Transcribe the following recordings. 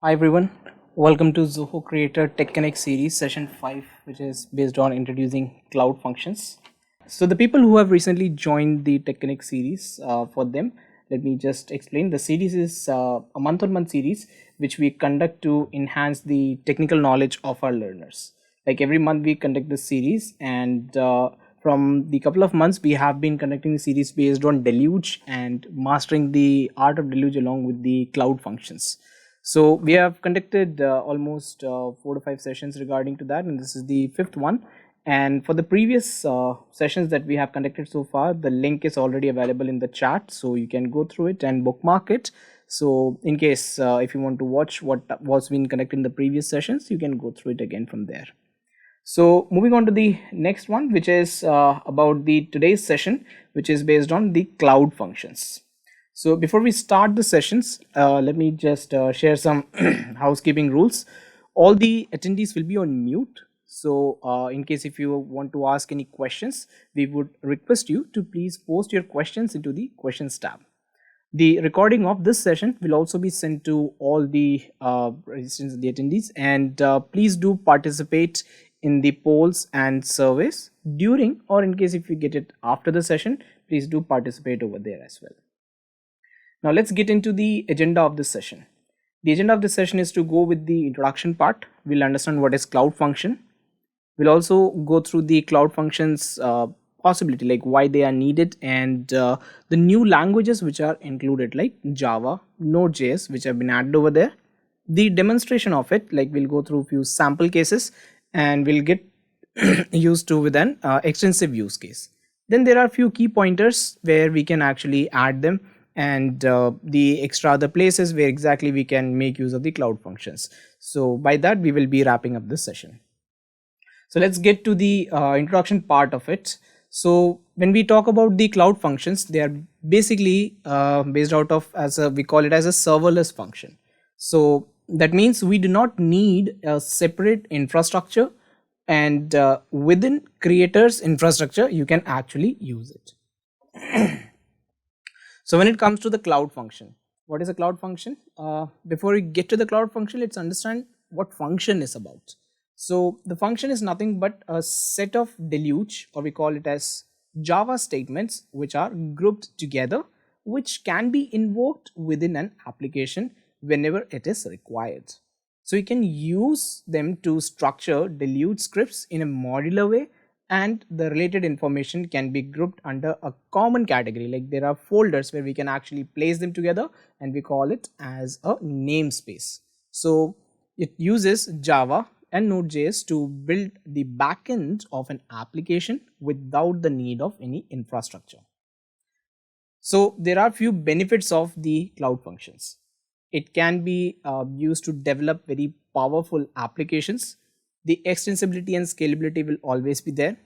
Hi everyone, welcome to Zoho Creator Tech Connect series session 5, which is based on introducing cloud functions. So the people who have recently joined the Tech Connect series, for them, let me just explain. The series is a month-on-month series which we conduct to enhance the technical knowledge of our learners. Like every month we conduct this series, and from the couple of months we have been conducting the series based on Deluge and mastering the art of Deluge along with the cloud functions. So we have conducted almost 4 to 5 sessions regarding to that, and this is the fifth one. And for the previous sessions that we have conducted so far, the link is already available in the chat, so you can go through it and bookmark it. So in case if you want to watch what was being conducted in the previous sessions, you can go through it again from there. So moving on to the next one, which is about the today's session, which is based on the cloud functions. So before we start the sessions, let me just share some housekeeping rules. All the attendees will be on mute. So in case if you want to ask any questions, we would request you to please post your questions into the questions tab. The recording of this session will also be sent to all the registrants, the attendees, and please do participate in the polls and surveys during, or in case if you get it after the session, please do participate over there as well. Now let's get into the agenda of this session. The agenda of this session is to go with the introduction part. We'll understand what is cloud function. We'll also go through the cloud functions possibility, like why they are needed, and the new languages which are included, like Java, NodeJS, which have been added over there. The demonstration of it, like we'll go through a few sample cases and we'll get used to with an extensive use case. Then there are a few key pointers where we can actually add them, and the extra other places where exactly we can make use of the cloud functions. So by that we will be wrapping up this session. So let's get to the introduction part of it. So when we talk about the cloud functions, they are basically based out of, we call it as a serverless function. So that means we do not need a separate infrastructure, and within creators infrastructure you can actually use it. So when it comes to the cloud function, what is a cloud function? Before we get to the cloud function, let's understand what function is about. So the function is nothing but a set of deluge, or we call it as Java statements, which are grouped together, which can be invoked within an application whenever it is required. So you can use them to structure deluge scripts in a modular way, and the related information can be grouped under a common category. Like there are folders where we can actually place them together, and we call it as a namespace. So it uses Java and Node.js to build the backend of an application without the need of any infrastructure. So there are few benefits of the cloud functions. It can be used to develop very powerful applications. The extensibility and scalability will always be there.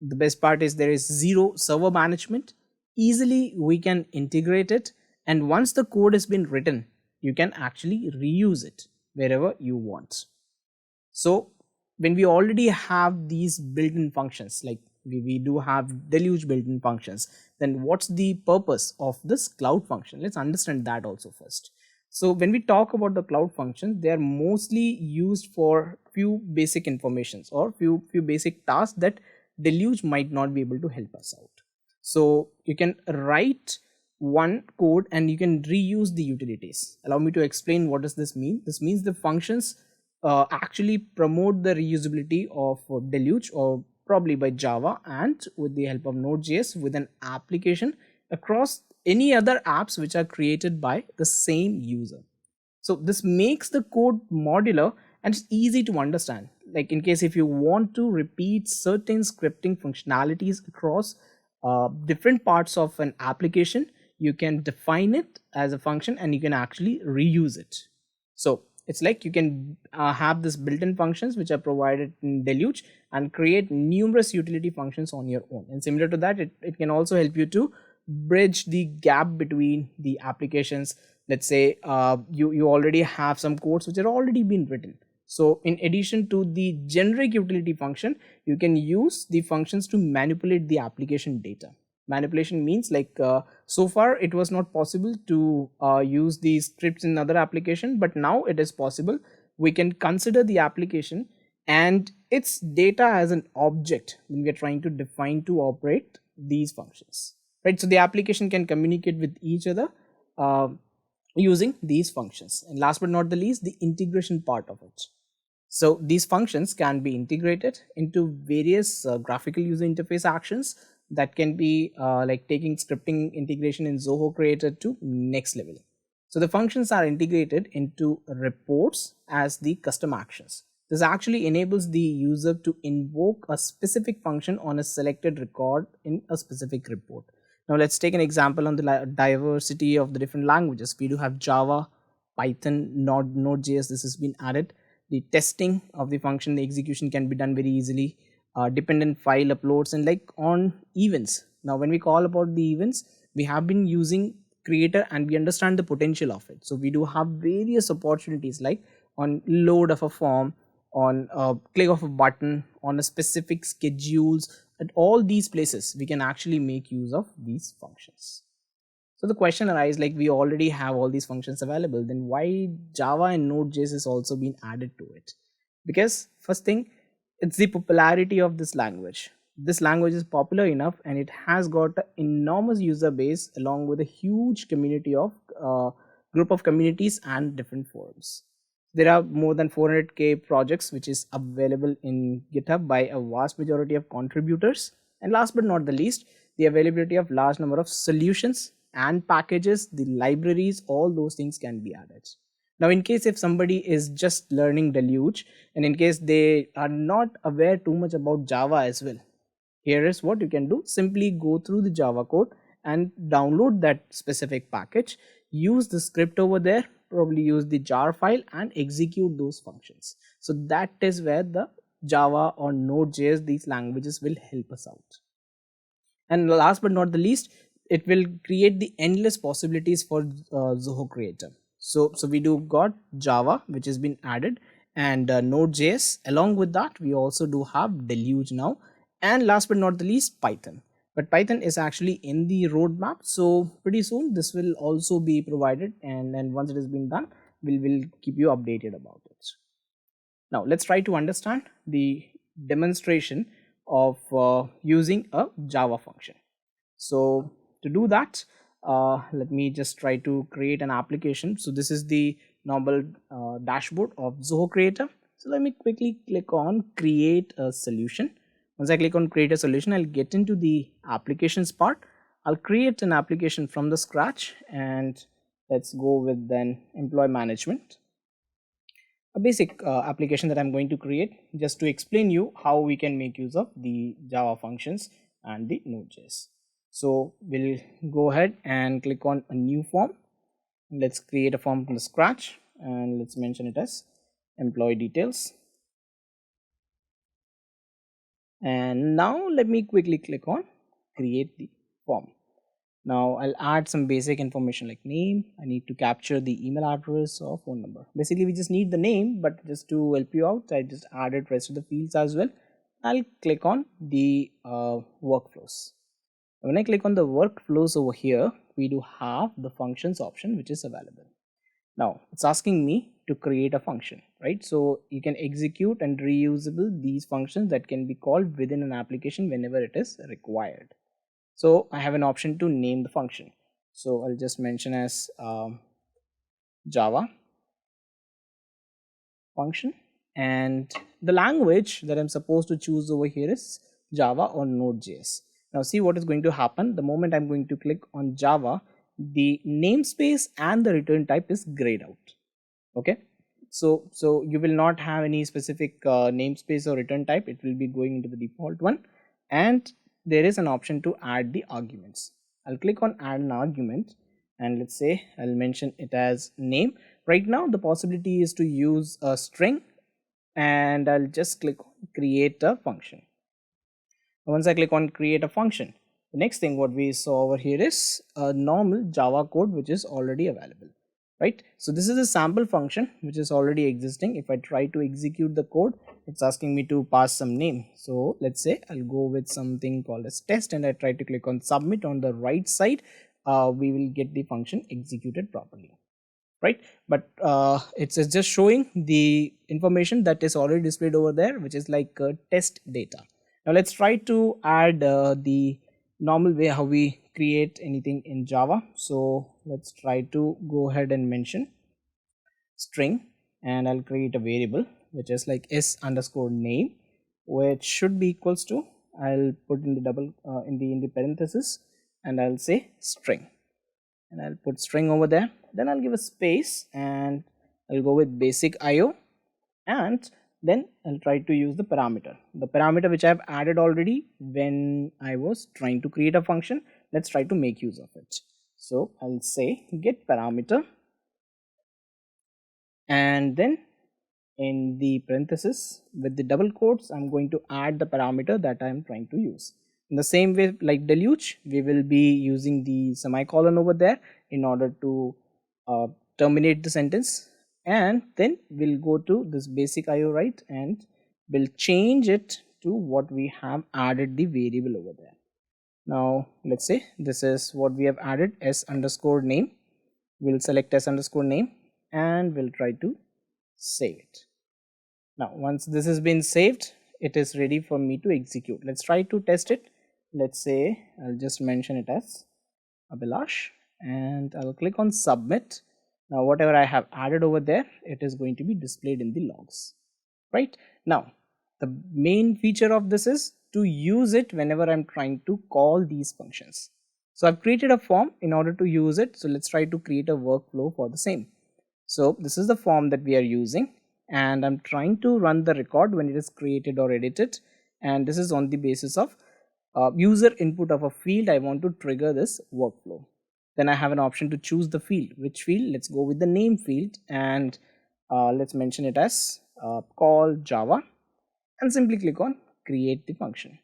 The best part is there is zero server management. Easily we can integrate it, and once the code has been written, you can actually reuse it wherever you want. So when we already have these built-in functions, like we do have deluge built-in functions, then what's the purpose of this cloud function? Let's understand that also first. So when we talk about the cloud functions, they are mostly used for few basic informations or few basic tasks that deluge might not be able to help us out. So you can write one code and you can reuse the utilities. Allow me to explain what does this mean. This means the functions actually promote the reusability of deluge, or probably by Java and with the help of Node.js, with an application across any other apps which are created by the same user. So this makes the code modular and it's easy to understand. Like in case if you want to repeat certain scripting functionalities across different parts of an application, you can define it as a function and you can actually reuse it. So it's like you can have this built-in functions which are provided in Deluge and create numerous utility functions on your own. And similar to that, it can also help you to bridge the gap between the applications. Let's say you already have some codes which are already been written. So in addition to the generic utility function, you can use the functions to manipulate the application data. Manipulation means like so far it was not possible to use these scripts in other application, but now it is possible. We can consider the application and its data as an object when we are trying to define to operate these functions, right? So the application can communicate with each other uh, using these functions. And last but not the least, the integration part of it. So these functions can be integrated into various graphical user interface actions that can be like taking scripting integration in Zoho Creator to next level. So the functions are integrated into reports as the custom actions. This actually enables the user to invoke a specific function on a selected record in a specific report. Now let's take an example on the diversity of the different languages. We do have Java, Python, Node.js. This has been added. The testing of the function, the execution can be done very easily. Dependent file uploads and like on events. Now when we call about the events, we have been using Creator and we understand the potential of it. So we do have various opportunities like on load of a form, on a click of a button, on a specific schedules. At all these places we can actually make use of these functions. So the question arises, like we already have all these functions available, then why Java and Node.js is also been added to it? Because first thing, it's the popularity of this language. This language is popular enough and it has got an enormous user base along with a huge community of group of communities and different forums. There are more than 400k projects which is available in GitHub by a vast majority of contributors. And last but not the least, the availability of large number of solutions and packages, the libraries, all those things can be added. Now in case if somebody is just learning Deluge and in case they are not aware too much about Java as well, here is what you can do. Simply go through the Java code and download that specific package, use the script over there, probably use the jar file and execute those functions. So that is where the Java or Node.js, these languages will help us out. And last but not the least, it will create the endless possibilities for Zoho Creator. So we do got Java which has been added and Node.js. Along with that we also do have Deluge now, and last but not the least Python. But Python is actually in the roadmap, so pretty soon this will also be provided, and then once it has been done we'll keep you updated about it. Now let's try to understand the demonstration of using a Java function. So to do that, let me just try to create an application. So this is the normal dashboard of Zoho Creator. So let me quickly click on create a solution. Once I click on create a solution, I'll get into the applications part. I'll create an application from the scratch, and let's go with then employee management. A basic application that I'm going to create just to explain you how we can make use of the Java functions and the Node.js. So we'll go ahead and click on a new form. Let's create a form from the scratch and let's mention it as employee details. And now let me quickly click on create the form. Now I'll add some basic information like name. I need to capture the email address or phone number. Basically we just need the name, but just to help you out, I just added rest of the fields as well. I'll click on the workflows. When I click on the workflows over here, we do have the functions option which is available. Now it's asking me to create a function, right? So you can execute and reusable these functions that can be called within an application whenever it is required. So I have an option to name the function. So I'll just mention as Java function, and the language that I'm supposed to choose over here is Java or Node.js. Now see what is going to happen. The moment I'm going to click on Java, the namespace and the return type is grayed out. Okay, so you will not have any specific namespace or return type. It will be going into the default one, and there is an option to add the arguments. I'll click on add an argument, and let's say I'll mention it as name. Right now the possibility is to use a string, and I'll just click on create a function. Once I click on create a function, the next thing what we saw over here is a normal Java code which is already available. right? So this is a sample function which is already existing. If I try to execute the code, it's asking me to pass some name. So let's say I'll go with something called as test, and I try to click on submit. On the right side, we will get the function executed properly, right? But it's just showing the information that is already displayed over there, which is like test data. Now let's try to add the normal way how we create anything in Java. So let's try to go ahead and mention string, and I'll create a variable which is like s underscore name, which should be equals to, I'll put in the double in the parenthesis, and I'll say string, and I'll put string over there. Then I'll give a space, and I'll go with basic IO, and then I'll try to use the parameter which I've added already when I was trying to create a function. Let's try to make use of it. So I'll say get parameter, and then in the parenthesis with the double quotes, I'm going to add the parameter that I'm trying to use. In the same way like deluge, we will be using the semicolon over there in order to terminate the sentence, and then we'll go to this basic IO, right, and we'll change it to what we have added the variable over there. Now let's say this is what we have added, s underscore name. We'll select s underscore name, and we'll try to save it. Now once this has been saved, it is ready for me to execute. Let's try to test it. Let's say I'll just mention it as Abhilash, and I'll click on submit. Now whatever I have added over there, it is going to be displayed in the logs, right? Now the main feature of this is to use it whenever I'm trying to call these functions. So I've created a form in order to use it. So let's try to create a workflow for the same. So this is the form that we are using, and I'm trying to run the record when it is created or edited, and this is on the basis of user input of a field. I want to trigger this workflow. Then I have an option to choose the field. Which field? Let's go with the name field, and let's mention it as call Java, and simply click on create the function,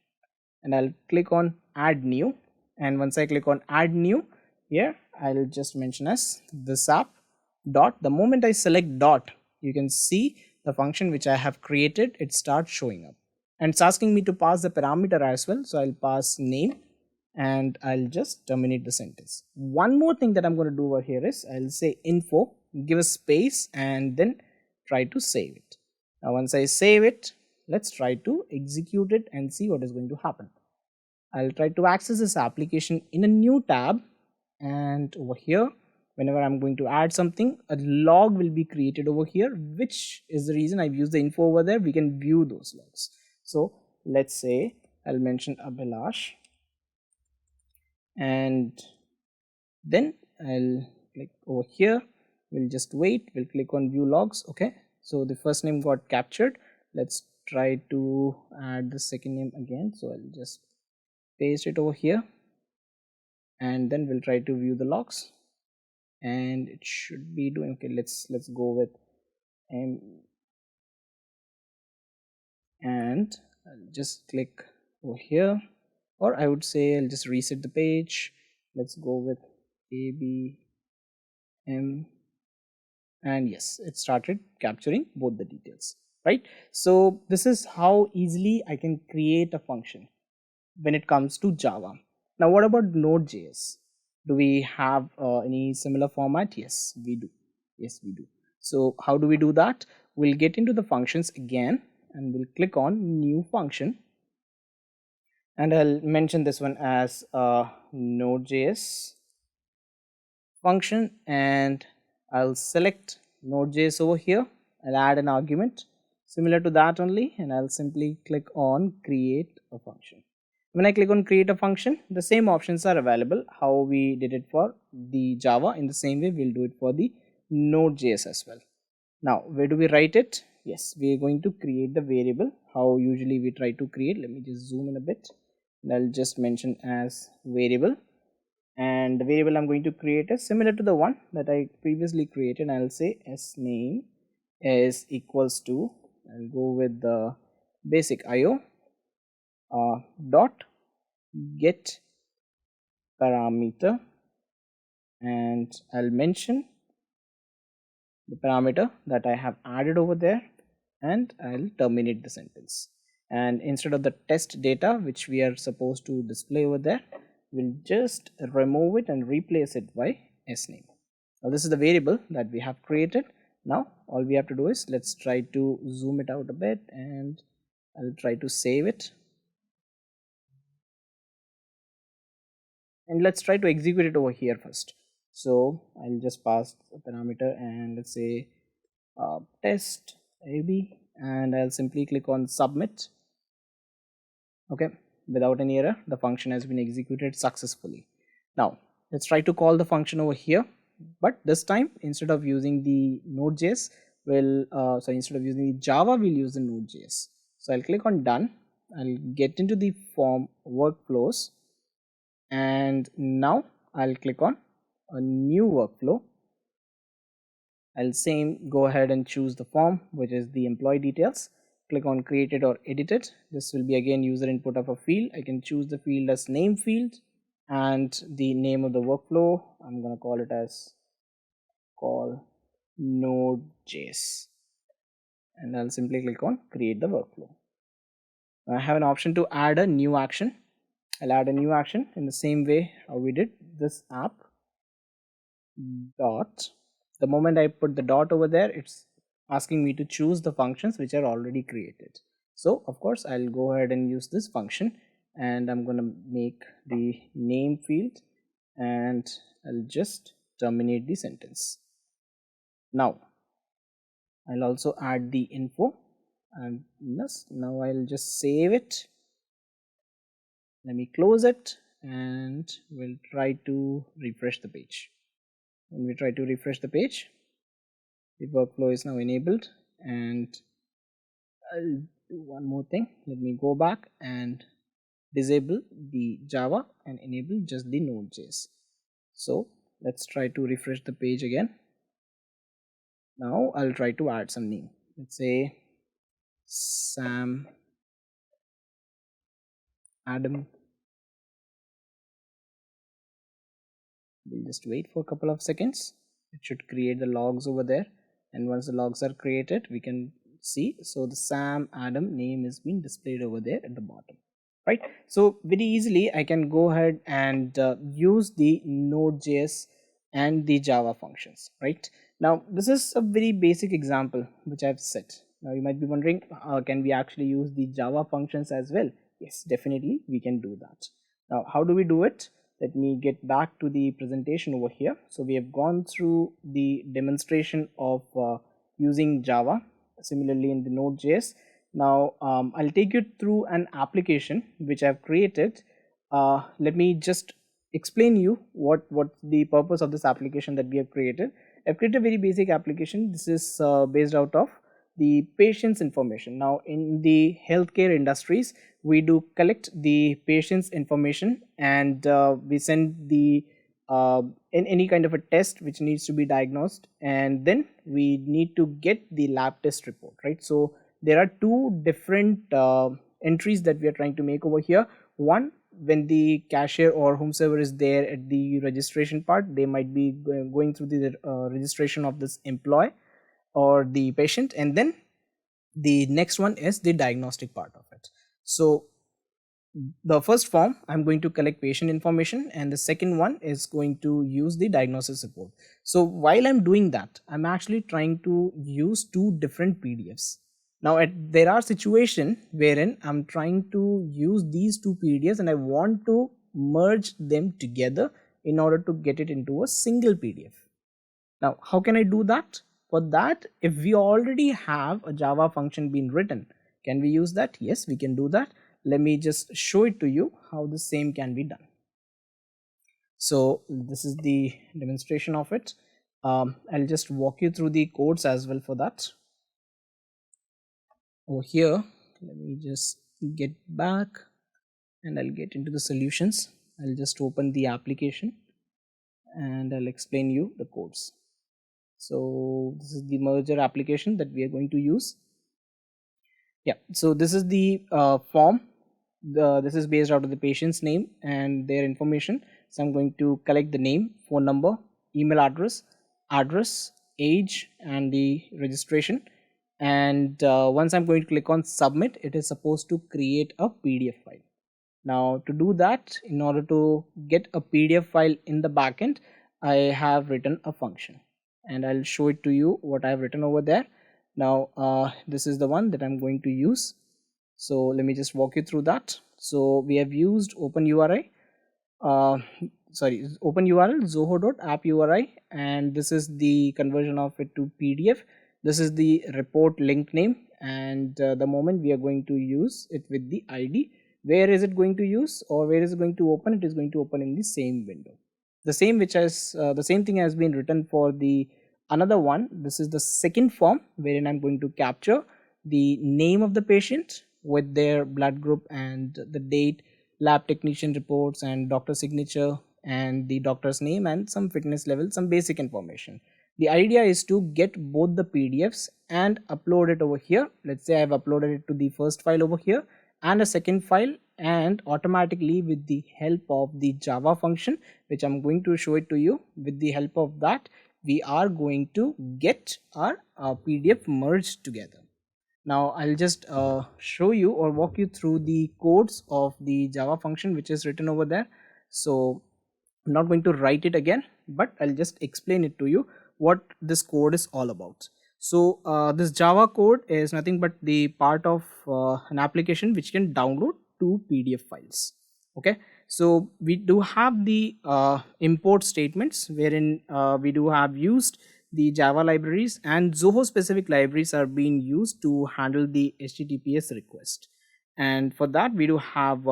and I'll click on add new. And once I click on add new, here I'll just mention as this app dot. The moment I select dot, you can see the function which I have created, it starts showing up, and it's asking me to pass the parameter as well. So I'll pass name, and I'll just terminate the sentence. One more thing that I'm going to do over here is I'll say info, give a space, and then try to save it. Now once I save it, let's try to execute it and see what is going to happen. I'll try to access this application in a new tab, and over here whenever I'm going to add something, a log will be created over here, which is the reason I've used the info over there. We can view those logs. So let's say I'll mention Abhilash, and then I'll click over here. We'll just wait. We'll click on view logs. Okay, so the first name got captured. Let's try to add the second name again. So I'll just paste it over here, and then we'll try to view the logs, and it should be doing okay. Let's go with and I'll just click over here, or I would say I'll just reset the page. Let's go with ABM, and yes, it started capturing both the details, right? So this is how easily I can create a function when it comes to Java. Now what about Node.js? Do we have any similar format? Yes we do. So how do we do that? We'll get into the functions again, and we'll click on new function, and I'll mention this one as Node.js function, and I'll select Node.js over here. I'll add an argument similar to that only, and I'll simply click on create a function. When I click on create a function, the same options are available. How we did it for the Java, in the same way we'll do it for the Node.js as well. Now where do we write it? Yes, we are going to create the variable. How usually we try to create, let me just zoom in a bit, and I'll just mention as variable, and the variable I'm going to create is similar to the one that I previously created. I'll say s name is equals to, I'll go with the basic IO dot get parameter, and I'll mention the parameter that I have added over there, and I'll terminate the sentence. And instead of the test data which we are supposed to display over there, we'll just remove it and replace it by sname. Now this is the variable that we have created. Now all we have to do is, let's try to zoom it out a bit, and I'll try to save it, and let's try to execute it over here first. So I'll just pass a parameter, and let's say test AB, and I'll simply click on submit. Okay, without any error, the function has been executed successfully. Now let's try to call the function over here, but this time instead of using the NodeJS, instead of using the Java, we'll use the NodeJS. So I'll click on done. I'll get into the form workflows, and now I'll click on a new workflow. I'll go ahead and choose the form, which is the employee details. Click on created or edited. This will be again user input of a field. I can choose the field as name field, and the name of the workflow, I'm going to call it as call NodeJS, and I'll simply click on create the workflow. I have an option to add a new action. I'll add a new action in the same way how we did this app dot. The moment I put the dot over there, it's asking me to choose the functions which are already created. So of course I'll go ahead and use this function, and I'm going to make the name field, and I'll just terminate the sentence. Now I'll also add the info, and now I'll just save it. Let me close it, and we'll try to refresh the page. When we try to refresh the page, the workflow is now enabled, and I'll do one more thing. Let me go back and disable the Java and enable just the Node.js. So let's try to refresh the page again. Now I'll try to add some name. Let's say Sam, Adam. We'll just wait for a couple of seconds. It should create the logs over there, and once the logs are created, we can see. So the Sam Adam name is being displayed over there at the bottom, right? So very easily I can go ahead and use the Node.js and the Java functions. Right now, this is a very basic example which I've set. Now you might be wondering, can we actually use the Java functions as well? Yes, definitely we can do that. Now how do we do it? Let me get back to the presentation over here. So we have gone through the demonstration of using Java, similarly in the Node.js. Now I'll take you through an application which I've created. Let me just explain you what the purpose of this application that we have created. I've created a very basic application. This is based out of the patient's information. Now in the healthcare industries, we do collect the patient's information, and we send the in any kind of a test which needs to be diagnosed, and then we need to get the lab test report, right? So there are two different entries that we are trying to make over here. One, when the cashier or whomsoever is there at the registration part, they might be going through the registration of this employee or the patient, and then the next one is the diagnostic part of it. So the first form, I'm going to collect patient information, and the second one is going to use the diagnosis report. So while I'm doing that, I'm actually trying to use two different PDFs. Now there are situations wherein I'm trying to use these two PDFs and I want to merge them together in order to get it into a single PDF. Now how can I do that? For that, if we already have a Java function being written, can we use that? Yes, we can do that. Let me just show it to you how the same can be done. So this is the demonstration of it. I'll just walk you through the codes as well for that. Over here, let me just get back and I'll get into the solutions. I'll just open the application and I'll explain you the codes. So this is the merger application that we are going to use. Yeah, so this is the form. This is based out of the patient's name and their information. So I'm going to collect the name, phone number, email address, age and the registration. And once I'm going to click on submit, it is supposed to create a PDF file. Now to do that, in order to get a PDF file in the backend, I have written a function, and I'll show it to you what I've written over there. Now this is the one that I'm going to use. So let me just walk you through that. So we have used OpenURI, uh, OpenURL zoho.app URI, and this is the conversion of it to PDF. This is the report link name, and the moment we are going to use it with the ID. Where is it going to use, or where is it going to open? It is going to open in the same window. The same which has the same thing has been written for the another one. This is the second form wherein I'm going to capture the name of the patient with their blood group and the date, lab technician reports and doctor signature and the doctor's name and some fitness level, some basic information. The idea is to get both the PDFs and upload it over here. Let's say I've uploaded it to the first file over here and a second file, and automatically with the help of the Java function, which I'm going to show it to you, with the help of that we are going to get our PDF merged together. Now I'll just show you or walk you through the codes of the Java function which is written over there. So I'm not going to write it again, but I'll just explain it to you what this code is all about. So this Java code is nothing but the part of an application which can download two PDF files. Okay, so we do have the import statements wherein we do have used the Java libraries, and Zoho specific libraries are being used to handle the HTTPS request. And for that we do have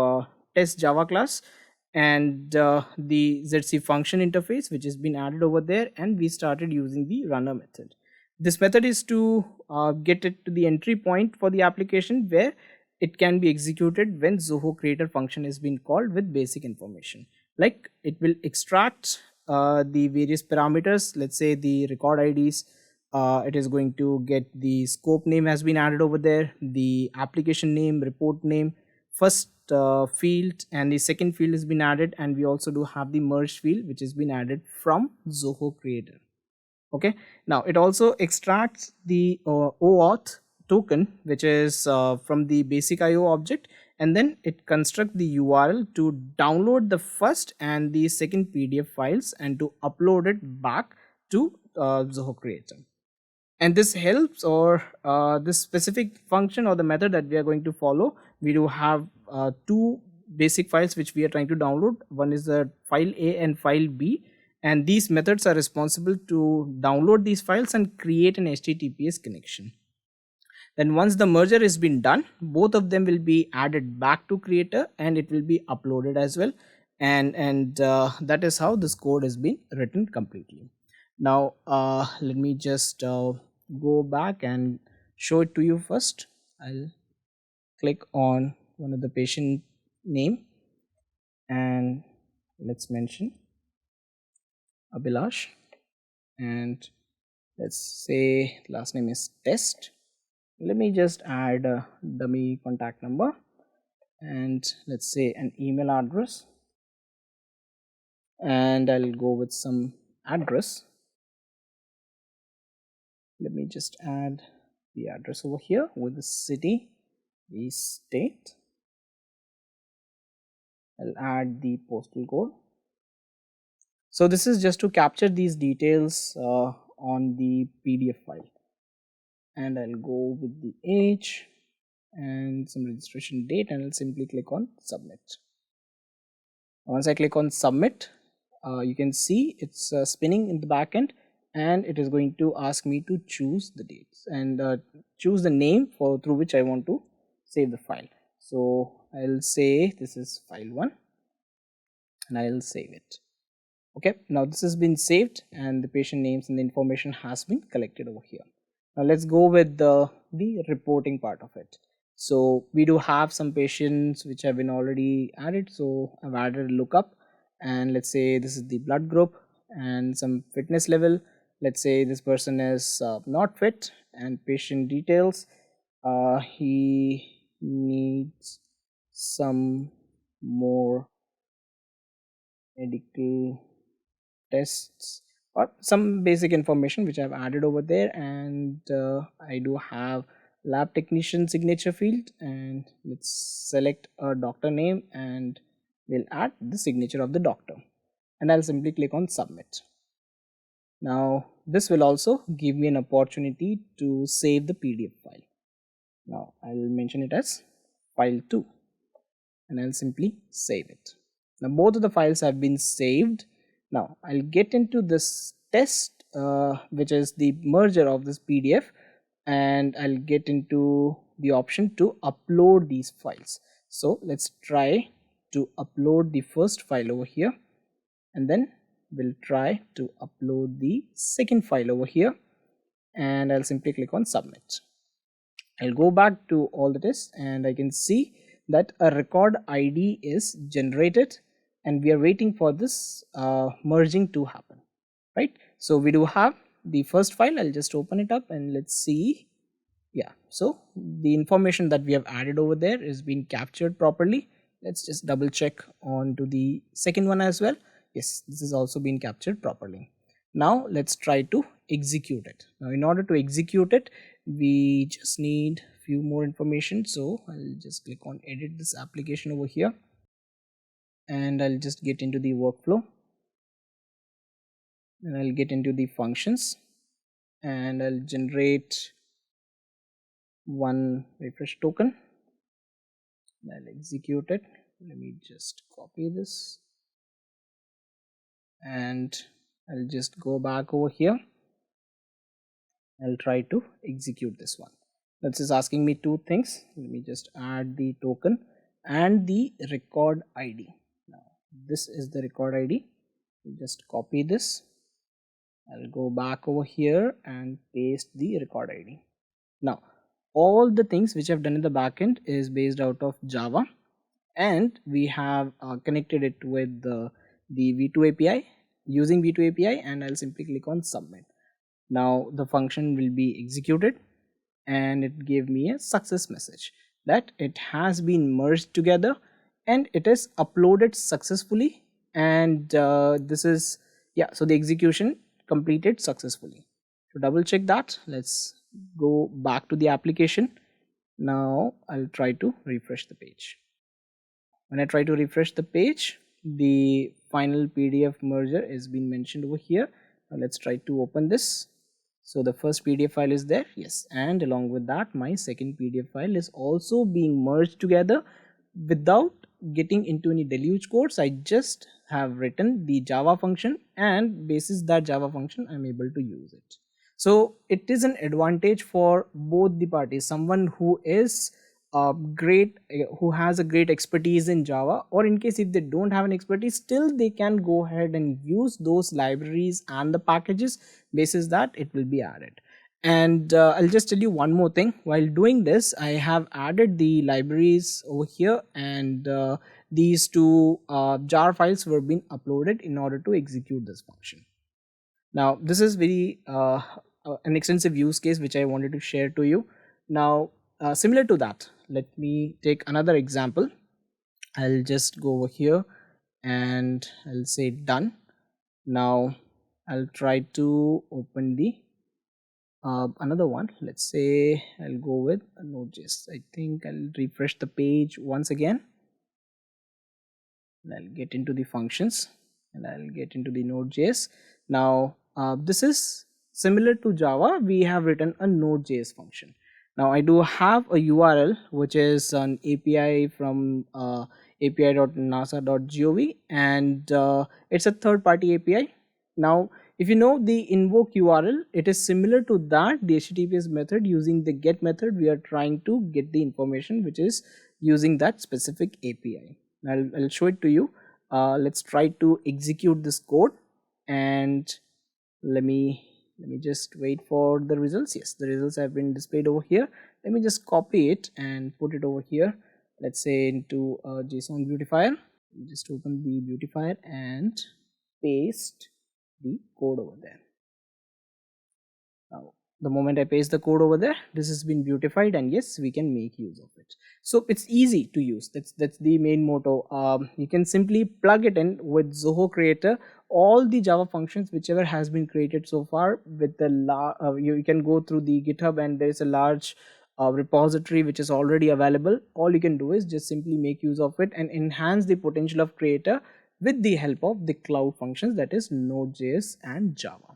test Java class and the ZC function interface which has been added over there, and we started using the runner method. This method is to get it to the entry point for the application where it can be executed when Zoho Creator function is being called with basic information. Like it will extract the various parameters, let's say the record IDs. It is going to get the scope name has been added over there, the application name, report name, first field, and the second field has been added, and we also do have the merge field which has been added from Zoho Creator. Okay, now it also extracts the OAuth token which is from the basic IO object, and then it constructs the URL to download the first and the second PDF files and to upload it back to Zoho Creator. And this helps, or this specific function or the method that we are going to follow, we do have two basic files which we are trying to download. One is the file A and file B, and these methods are responsible to download these files and create an HTTPS connection. Then once the merger has been done, both of them will be added back to Creator and it will be uploaded as well, and that is how this code has been written completely. Now let me just go back and show it to you. First I'll click on one of the patient name and let's mention Abhilash, and let's say last name is Test. Let me just add a dummy contact number and let's say an email address, and I'll go with some address. Let me just add the address over here with the city, the state. I'll add the postal code. So this is just to capture these details on the PDF file, and I'll go with the age and some registration date, and I'll simply click on submit. Once I click on submit, you can see it's spinning in the backend, and it is going to ask me to choose the dates and choose the name for through which I want to save the file. So I'll say this is file 1 and I'll save it. Okay, now this has been saved and the patient names and the information has been collected over here. Now let's go with the reporting part of it. So we do have some patients which have been already added. So I've added a lookup, and let's say this is the blood group and some fitness level. Let's say this person is not fit, and patient details. He needs some more medical tests or some basic information which I've added over there. And I do have lab technician signature field, and let's select a doctor name and we'll add the signature of the doctor, and I'll simply click on submit. Now this will also give me an opportunity to save the PDF file. Now I'll mention it as file2 and I'll simply save it. Now both of the files have been saved. Now I'll get into this test which is the merger of this PDF, and I'll get into the option to upload these files. So let's try to upload the first file over here, and then we'll try to upload the second file over here, and I'll simply click on submit. I'll go back to all the tests and I can see that a record ID is generated, and we are waiting for this merging to happen, right? So we do have the first file. I'll just open it up and let's see. Yeah, so the information that we have added over there is being captured properly. Let's just double check on to the second one as well. Yes, this is also being captured properly. Now let's try to execute it. Now in order to execute it, we just need few more information. So I'll just click on edit this application over here, and I'll just get into the workflow, and I'll get into the functions, and I'll generate one refresh token. I'll execute it. Let me just copy this and I'll just go back over here. I'll try to execute this one. This is asking me two things. Let me just add the token and the record ID. Now this is the record ID. Just copy this. I'll go back over here and paste the record ID. Now all the things which I've done in the backend is based out of Java, and we have connected it with the V2 API using V2 API, and I'll simply click on submit. Now the function will be executed and it gave me a success message that it has been merged together and it is uploaded successfully, and this is, yeah, so the execution completed successfully. To double check that, let's go back to the application. Now I'll try to refresh the page. When I try to refresh the page, the final PDF merger is being mentioned over here. Now let's try to open this. So the first PDF file is there, yes, and along with that my second PDF file is also being merged together without getting into any deluge codes. I just have written the Java function, and basis that Java function I'm able to use it. So it is an advantage for both the parties. Someone who is who has a great expertise in Java, or in case if they don't have an expertise, still they can go ahead and use those libraries and the packages, basis that it will be added. And I'll just tell you one more thing. While doing this, I have added the libraries over here, and these two jar files were being uploaded in order to execute this function. Now this is very an extensive use case which I wanted to share to you. Now similar to that, let me take another example. I'll just go over here and I'll say done. Now I'll try to open the another one. Let's say I'll go with a NodeJS. I think I'll refresh the page once again, and I'll get into the functions and I'll get into the Node.js. Now this is similar to Java. We have written a Node.js function. Now I do have a URL which is an API from api.nasa.gov, and it's a third-party API. Now if you know the invoke URL, it is similar to that, the HTTPS method. Using the get method, we are trying to get the information which is using that specific API. I'll show it to you. Let's try to execute this code, and let me just wait for the results. Yes, the results have been displayed over here. Let me just copy it and put it over here. Let's say into a JSON beautifier. Just open the beautifier and paste the code over there. Now The moment I paste the code over there, this has been beautified, and yes, we can make use of it. So it's easy to use. That's the main motto. You can simply plug it in with Zoho Creator. All the Java functions whichever has been created so far with the you can go through the GitHub, and there is a large repository which is already available. All you can do is just simply make use of it and enhance the potential of Creator with the help of the cloud functions, that is Node.js and Java,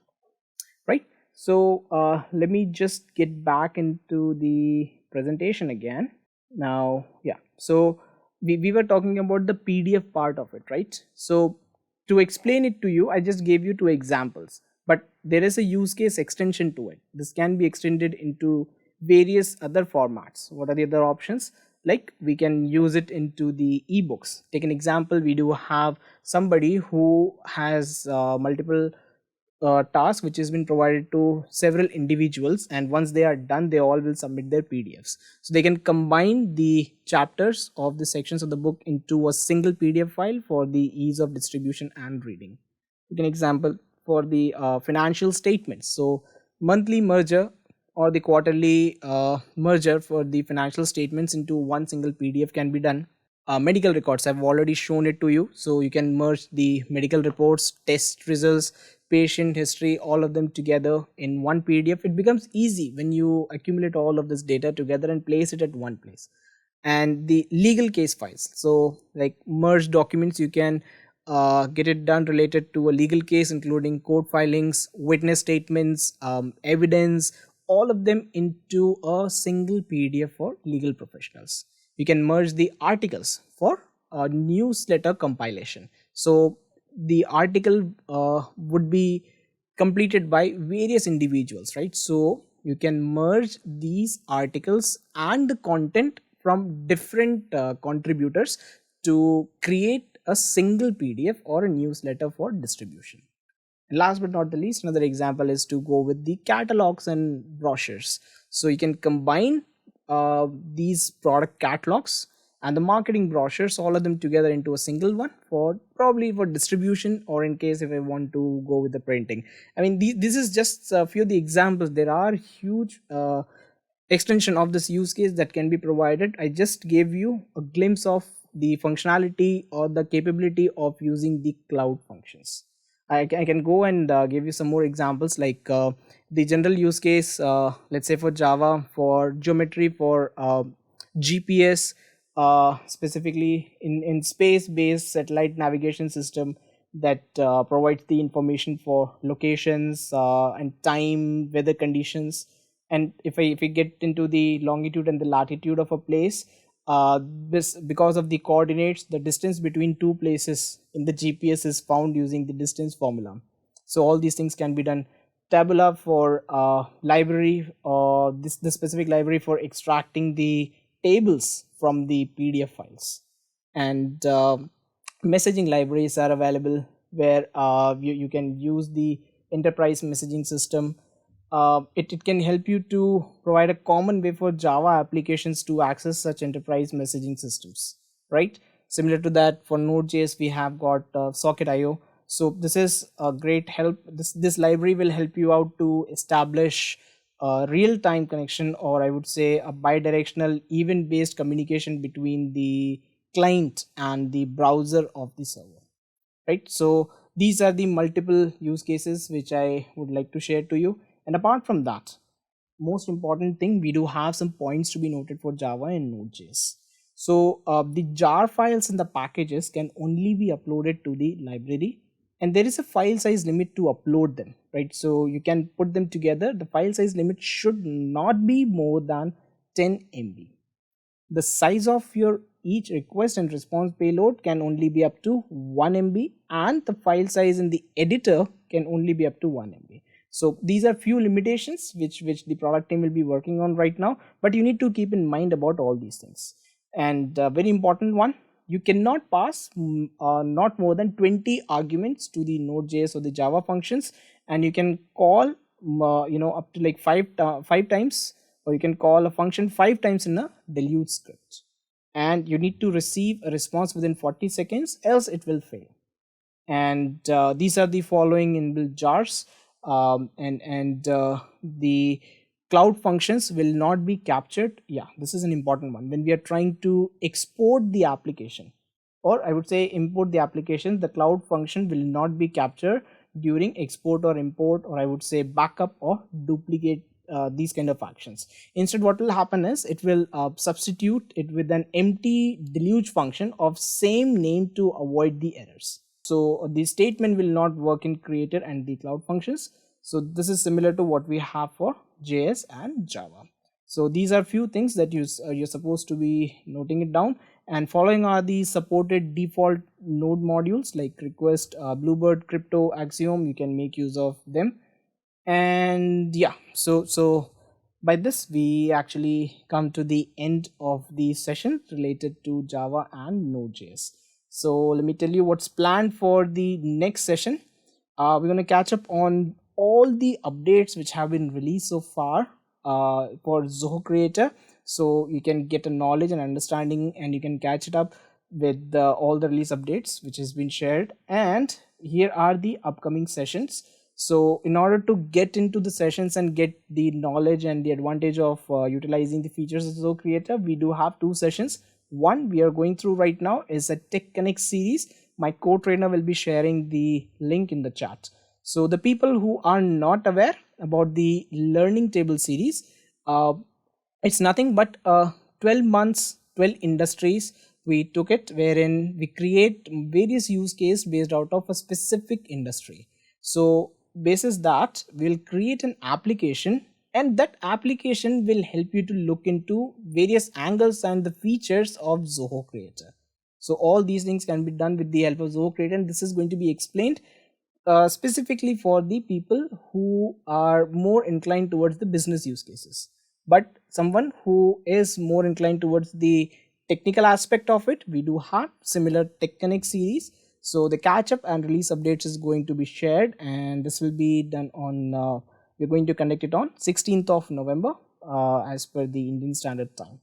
right? So let me just get back into the presentation again. Now, yeah, so we were talking about the PDF part of it, right? So to explain it to you, I just gave you two examples, but there is a use case extension to it. This can be extended into various other formats. What are the other options? Like we can use it into the ebooks. Take an example, we do have somebody who has multiple task which has been provided to several individuals, and once they are done, they all will submit their PDFs. So they can combine the chapters of the sections of the book into a single PDF file for the ease of distribution and reading. Take an example for the financial statements. So monthly merger or the quarterly merger for the financial statements into one single PDF can be done. Medical records, I've already shown it to you. So you can merge the medical reports, test results, patient history, all of them together in one PDF. It becomes easy when you accumulate all of this data together and place it at one place. And the legal case files, so like merge documents, you can get it done related to a legal case, including court filings, witness statements, evidence, all of them into a single PDF for legal professionals. You can merge the articles for a newsletter compilation. So the article would be completed by various individuals, right? So you can merge these articles and the content from different contributors to create a single PDF or a newsletter for distribution. And last but not the least, another example is to go with the catalogs and brochures. So you can combine these product catalogs and the marketing brochures, all of them together into a single one for probably for distribution, or in case if I want to go with the printing. I mean, this is just a few of the examples. There are huge extension of this use case that can be provided. I just gave you a glimpse of the functionality or the capability of using the cloud functions. I can go and give you some more examples, like the general use case, let's say for Java, for geometry, for GPS, specifically in space-based satellite navigation system that provides the information for locations and time, weather conditions. And if we get into the longitude and the latitude of a place, this because of the coordinates, the distance between two places in the GPS is found using the distance formula. So all these things can be done. Tabula for library, this specific library for extracting the tables from the PDF files. And messaging libraries are available where you can use the enterprise messaging system. It can help you to provide a common way for Java applications to access such enterprise messaging systems, right? Similar to that, for Node.js, we have got Socket.io. So this is a great help. This library will help you out to establish a real-time connection, or I would say a bidirectional event-based communication between the client and the browser of the server, right? So these are the multiple use cases which I would like to share to you. And apart from that, most important thing, we do have some points to be noted for Java and Node.js. So the jar files and the packages can only be uploaded to the library, and there is a file size limit to upload them, right? So you can put them together. The file size limit should not be more than 10 MB. The size of your each request and response payload can only be up to 1 MB, and the file size in the editor can only be up to 1 MB. So these are few limitations which the product team will be working on right now, but you need to keep in mind about all these things. And very important one, you cannot pass not more than 20 arguments to the Node.js or the Java functions, and you can call up to like five times, or you can call a function 5 times in a delete script, and you need to receive a response within 40 seconds, else it will fail. And these are the following inbuilt jars. and the cloud functions will not be captured. Yeah, this is an important one. When we are trying to export the application, or I would say import the application, the cloud function will not be captured during export or import, or I would say backup or duplicate these kind of actions. Instead, what will happen is it will substitute it with an empty deluge function of same name to avoid the errors. So the statement will not work in creator and the cloud functions. So this is similar to what we have for JS and Java. So these are few things that you're supposed to be noting it down, and following are the supported default node modules like request, bluebird, crypto, axiom. You can make use of them. And yeah, so by this we actually come to the end of the session related to Java and Node.js. So let me tell you what's planned for the next session. We're going to catch up on all the updates which have been released so far for Zoho Creator, so you can get a knowledge and understanding, and you can catch it up with all the release updates which has been shared. And here are the upcoming sessions. So in order to get into the sessions and get the knowledge and the advantage of utilizing the features of Zoho Creator, we do have two sessions. One we are going through right now is a Tech Connect series. My co-trainer will be sharing the link in the chat. So the people who are not aware about the learning table series, it's nothing but 12 months, 12 industries. We took it wherein we create various use case based out of a specific industry. So basis that, we'll create an application, and that application will help you to look into various angles and the features of Zoho Creator. So all these things can be done with the help of Zoho Creator, and this is going to be explained specifically for the people who are more inclined towards the business use cases. But someone who is more inclined towards the technical aspect of it, we do have similar Tech Connect series. So the catch up and release updates is going to be shared, and this will be done on we're going to conduct it on 16th of November as per the Indian Standard Time.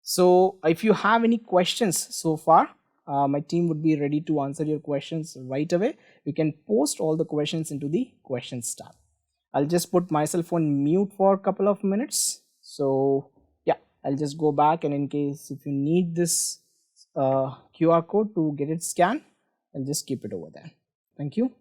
So if you have any questions so far, my team would be ready to answer your questions right away. You can post all the questions into the questions tab. I'll just put myself on mute for a couple of minutes. So yeah, I'll just go back, and in case if you need this QR code to get it scanned, I'll just keep it over there. Thank you.